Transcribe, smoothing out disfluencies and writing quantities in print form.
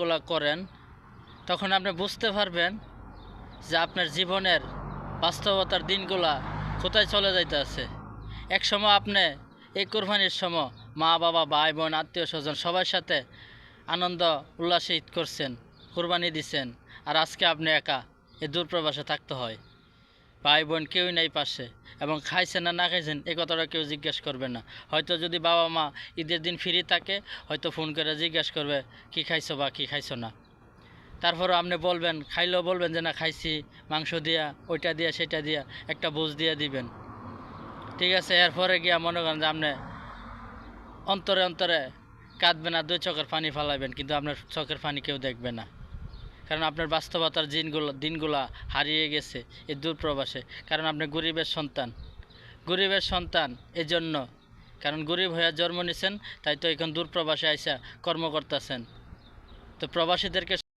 চিন্তাগুলো করেন, তখন আপনি বুঝতে পারবেন যে আপনার জীবনের বাস্তবতার দিনগুলা কোথায় চলে যাইতেছে। এক সময় আপনি এই কোরবানির সময় মা বাবা ভাই বোন আত্মীয় স্বজন সবার সাথে আনন্দ উল্লাসে ঈদ করছেন, কোরবানি দিছেন, আর আজকে আপনি একা এই দূরপ্রবাসে থাকতে হয়। ভাই বোন কেউই নাই পাশে, এবং খাইছেন না না খাইছেন এই কথাটা কেউ জিজ্ঞেস করবে না। হয়তো যদি বাবা মা ঈদের দিন ফ্রি থাকে, হয়তো ফোন করে জিজ্ঞেস করবে কি খাইছো বা কি খাইছো না। তারপরও আপনি বলবেন, খাইলেও বলবেন যে না খাইছি, মাংস দিয়া ওইটা দিয়া সেটা দিয়া একটা বুঝ দিয়ে দিবেন। ঠিক আছে, এরপরে গিয়া মনে করেন যে আপনি অন্তরে অন্তরে কাঁদবেন আর দুই চোখের পানি ফালাইবেন, কিন্তু আপনার চোখের পানি কেউ দেখবে না, কারণ আপনার বাস্তবতার দিনগুলা হারিয়ে গেছে এই দূরপ্রবাসে। কারণ আপনি গরিবের সন্তান এজন্য, কারণ গরিব হয়ে জন্ম নিছেন, তাই তো এখন দূরপ্রবাসে আইসা কর্ম করতেছেন। তো প্রবাসীদেরকে